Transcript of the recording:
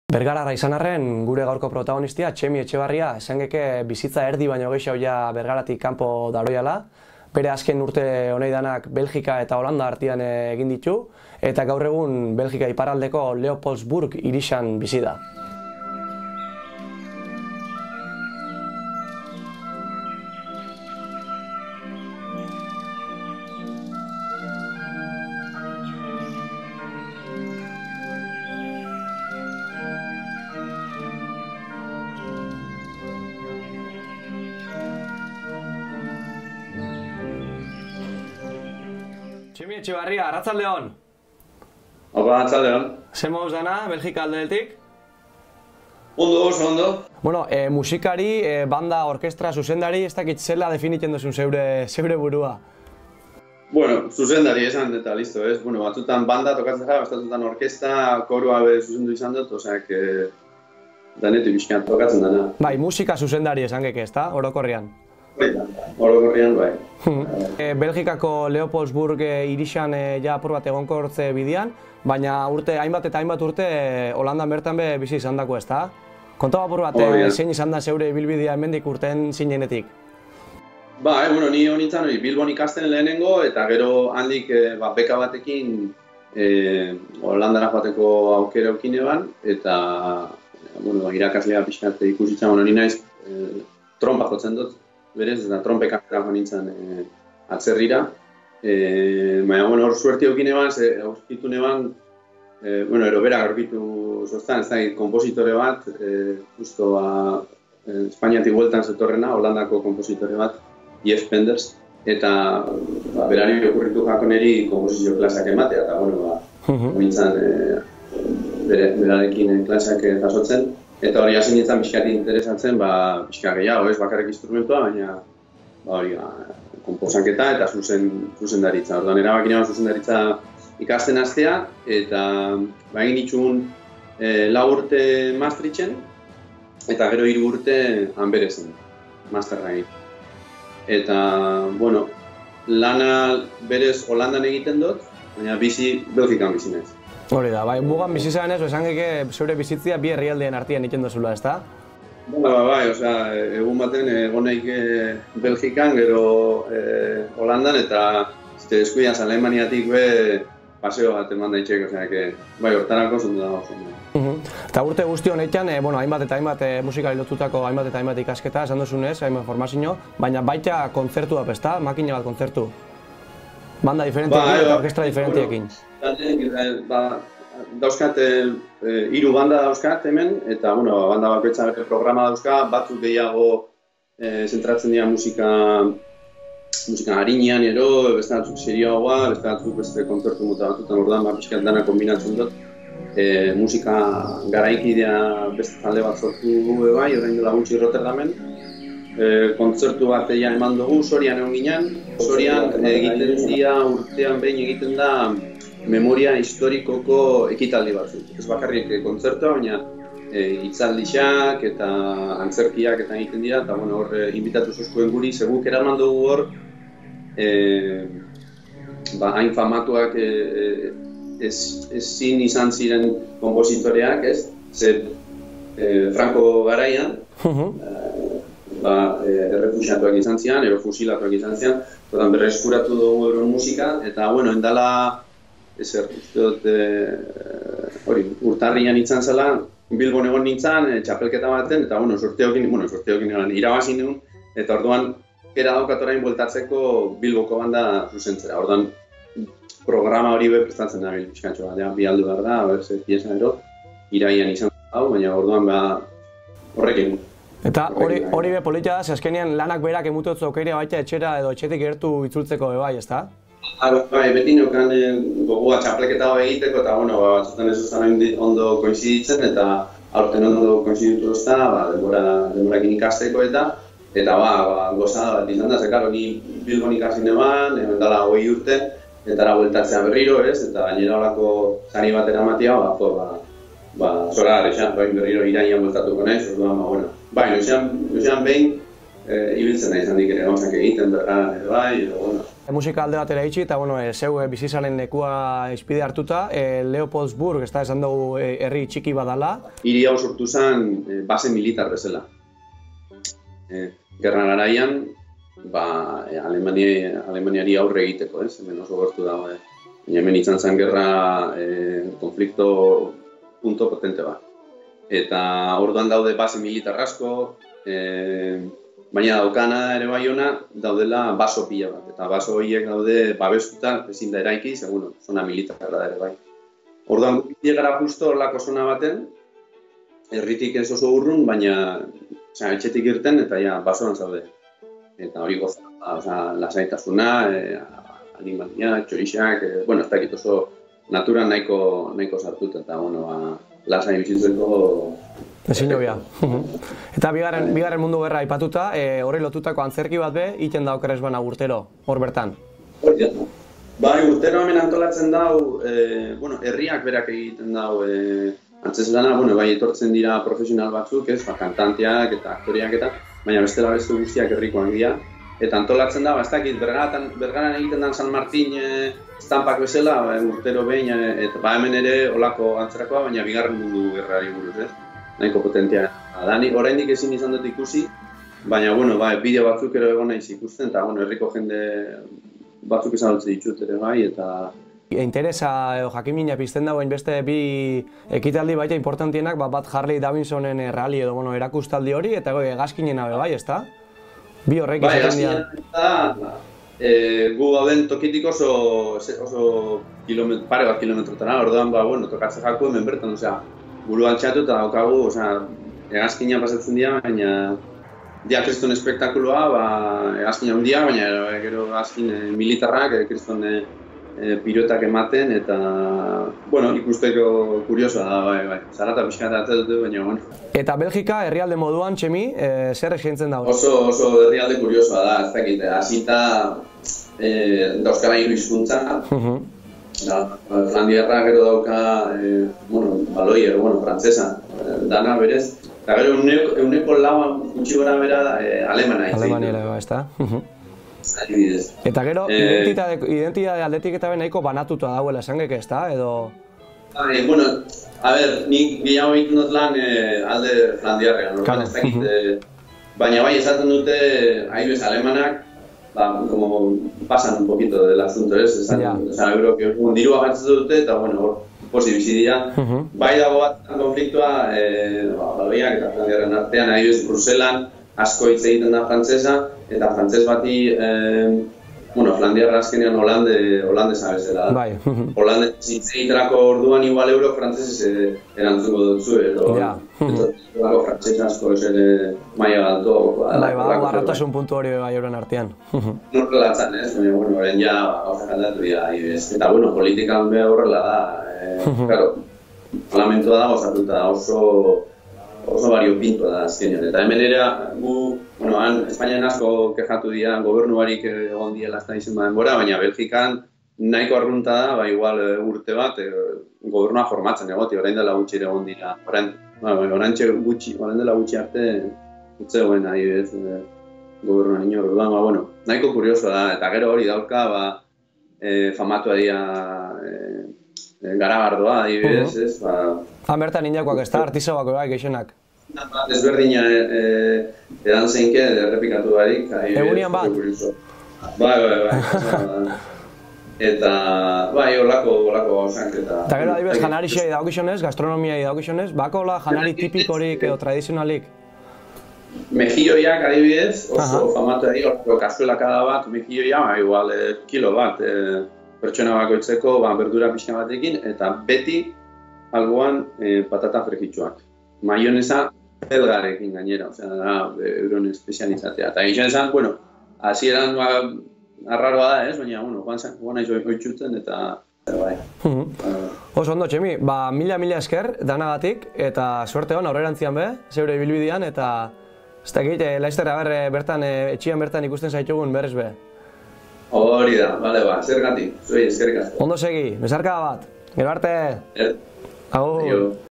Bergarara izan arren, gure gaurko protagonistia, Txemi Etxebarria, esangeke bizitza erdi baino gehiago ja Bergaratik kanpo daroiala. Bere azken urte honeidanak Belgika eta Holanda artean egin ditu, eta gaur egun Belgika iparraldeko Leopoldsburg hirian bizi da. Txemi Etxebarria, arratsaldeon. Opa, arratsaldeon. Zer moduz dana, Belgika aldetik? Ondo, oso ondo. Bueno, musikari, banda, orkestra, zuzendari, ez dakit zela definitzen duzun zeure burua? Bueno, zuzendari esan eta listo, ez? Bueno, batzutan banda tokatzen gara, batzutan orkestra, korua zuzendu izan dut, oseak danetu bizkan tokatzen dana. Bai, musika zuzendari esan geke, ez da, orokorrean? Orokorrean, bai. Belgikako Leopoldsburg hirian ja apur bat egonkortze bidean, baina hainbat eta hainbat urte Holandan bertan be bizi izan dako, ez da? Konta apur bat, zein izan da zeure ibilbidea hemendik urten zinenetik? Ba, bueno, ni honintzan Bilbon ikasten lehenengo, eta gero handik beka batekin Holandara joateko aukera eukin eban, eta irakaslea pixkat ikusitzen, ni naiz trompa jotzen dut, berez, eta trompekatera joan nintzen atzerrira. Baina, hor suerte eukin eban, aurkitu neban, berak aurkitu zoztan, ez da, kompositore bat, justo Espainiatik bueltan zetorrena, Holandako kompositore bat, Jeff Penders, eta berari okurritu jako niri komposizio klasak ematea, eta, nintzen berarekin klasak jasotzen. Eta hori hasi nintzen pixkat interesatzen, pixka gehiago, ez bakarrik instrumentua, baina konposaketa eta zuzendaritza. Orduan, erabaki neban zuzendaritza ikasten hastea, eta egin dituen 4 urte Maastrichten, eta gero 3 urte Anverezen, masterra egin. Eta, bueno, lana berez Holandan egiten dut, baina bizi Belgikan bizi naiz. Hori da, bai, mugan bizi zaren ez, esan geke zeure bizitzia bi herrialdeen artean egiten duzula, ez da? Bai, egun baten egoneik Belgikan, gero Holandan, eta deskuian Alemaniatik paseo bat eman daitxek, bai, hortarako zundu dago. Eta urte guzti honetan, hainbat eta hainbat musikari lotutako hainbat eta hainbat ikasketa, esan duzunez, hainbat formazio, baina baita kontzertu da, ez da? Makina bat kontzertu. Banda diferentiekin eta orkestra diferentiekin. Dauzkat, 3 banda dauzkat hemen, eta banda bakoitza bere programa dauzka, batzuk gehiago zentratzen dira musika harinean ero, beste batzuk serioagoa, beste batzuk beste kontzertu mota batutan, orduan pixkat dana kombinatzen dut. Musika garaikidea beste talde bat sortu bai, orain dela gutxi Rotterdamen. Kontzertu bat eman dugu, Sorian egon ginen. Sorian egiten dira, urtean behin egiten da memoria historikoko ekitaldi batzuk. Ez bakarrik kontzertua, baina hitzaldiak eta antzerkiak eta egiten dira, eta hor inbitatu zuzkoen guri, zeguk eraman dugu hor, hain famatuak ezin izan ziren kompositoreak, ez? Zer Franco garaian, errefuxiatuak izan zian, ero fusilatuak izan zian, berreskuratu dugu euron musika, eta, endala, urtarrian nintzen zela, Bilbon egon nintzen, txapelketa baten, eta, sorteokin irabazi nuen, eta orduan, era daukat orain bueltatzeko Bilboko banda zuzentzera. Orduan, programa hori prestatzen da pixkatxo bat, bi aldu behar da, ze pieza ero, iraian izan hau, baina orduan horrekin. Eta hori be politia da, azkenean lanak berak emutotzu aukeria baita etxera edo etxetik gertu itzultzeko bai, ez da? Bai, beti neukan gogoa txapleketa hau egiteko, eta batzutan ez uzan ondo koinziditzen, eta aurten ondo koinziditu ez da, denborakin ikasteko eta gozada bat izan da, zekaro, ni Bilbon ikasin eman, dala 20 urte, eta ara bueltatzea berriro, ez? Eta gainera olako zani bat eramatia, zora garexan, berriro iraian bueltatuko naiz, orduan, noizean behin ibiltzen nahi izan dik ere gauzak egiten, bergaran edo bai, Musika alde batera itxi eta zeu bizizaren lekua izpide hartuta, Leopoldsburg, ez da esan dugu herri txiki badala. Hiri hau sortu zen base militar bezala. Gerra garaian, Alemaniari aurre egiteko, hemen oso gertu dago. Hemen izan zen gerra konflikto punto potente bat. Eta orduan daude base militar asko, baina daukana ere bai ona, daudela baso pila bat. Eta baso horiek daude babestuta, ezin da eraiki, zona militarra da ere bai. Orduan guzti gara justo horlako zona baten, herritik ez oso urrun, baina etxetik irten eta basoan zaude. Eta hori goza, lasaitasuna, animalia, txorixak, ez dakit oso naturan nahiko sartuta eta lasai bizitzeko. Ezin jobia. Eta bigarren mundu gerra aipatuta, horri lotutako antzerki bat be, iten da okeres bana urtero, hor bertan. Bai, urtero hemen antolatzen dau, herriak berak egiten dau antzeslana, bai etortzen dira profesional batzuk, kantanteak eta aktoriak eta, baina bestela beste guztiak herrikoak dira. Eta antolatzen da, ez dakit, Bergaran egiten den San Martin estampak bezala, urtero behin, eta hemen ere olako antzerakoa, baina bigarren mundu gerrari buruz, nahiko potentia. Oraindik ezin izan dut ikusi, baina, bideo batzuk ere egon naiz ikusten, eta herriko jende batzuk izan dut ditut ere bai, eta... Interesa edo jakimina pizten dagoen beste bi ekitaldi baita importantienak, bat Harley Davidsonen rally edo erakustaldi hori, eta hegazkinena bai, ezta? Bi horrek izaten dira. Gu gauden tokitik oso pare bat kilometrotara, orduan tokatzen jaku hemen bertan, buru altxatu eta daukagu, hegazkina pasatzen dira, baina dia kriston espektakuloa, hegazkina handia, baina gero hegazkin militarrak, kriston piruetak ematen, eta, ikusteko kuriosoa da, bai. Zarata pixka eta dute, baina, Eta Belgika, herrialde moduan, Txemi, zer eskaintzen dago? Oso herrialde kuriosoa da, ez dakit, hasita dauzkara hiru hizkuntza. Flandiarra gero dauka, baloier, frantzesa, dana berez. Eta gero euneko lauan gutxi gora bera alemana. Alemaniera, ez da? Eta gero, identitate aldetik eta nahiko banatuta dagoela esangek, ez da, edo? Nik gehiago egiten dut lan alde flandiarrean, ez dakit, baina bai esaten dute adibidez alemanak, pasan un poquito del asunto, dirua jartzen dute eta hor posi bizi dira. Bai dago bat konfliktua, baloiak eta flandiarren artean, adibidez Bruselan, asko hitz egiten da frantzesa, eta frantzes bati, Flandiarra azkenean holandesa bezala da. Bai. Holandesa hitz egiterako orduan igual euro frantzesez erantzungo dutzu, edo frantzesa asko ez ere maia galto. Bai, barratasun puntu hori bai euren artean. Norrelatzen, horren ja gauzak aldatu dira, eta politikan beha horrela da. Parlamentua da gozatuta oso variopintua da azkenean. Eta hemen ere, Espainian asko kexatu dira gobernuarik egon diela ez da izan denbora, baina Belgikan nahiko arrunta da, igual urte bat, gobernua formatzen egoti, orain dela gutxi ere egon dira. Orain dela gutxi arte, utzegoen adibidez gobernua inor. Orduan, nahiko kurioso da, eta gero hori dauka, famatua dira Garagardoa, adibidez, ez? Han bertan indiakoak ez da, artizoak bai gehienak. Ezberdina edan zeinke, errepikatu barik. Egunian bat? Bai. Eta, horlako gauzak eta... Eta gero adibidez, janarixia idagokizionez, gastronomia idagokizionez, bako janari tipikorik edo tradizionalik? Mejilloiak adibidez, oso famatu ari, kazuelakada bat, mejilloia, igual kilo bat, pertsona bakoitzeko berdura pixka batekin, eta beti alboan patata frekitxoak. Maionesa belgarekin gainera, euron espezializatea. Eta egin esan, hasieran arraroa da ez, baina, guan naiz oitxuten eta bai. Oso ondo, Txemi, mila esker danagatik, eta suerte hon aurrerantzian be, zeure ibilbidean, eta ez dakit, laizterra bertan, etxian bertan ikusten zaitugun berrez be. Hori da, zergatik, zuei eskerrik asko. Ondo segi, besarkada bat, gero arte! Agur!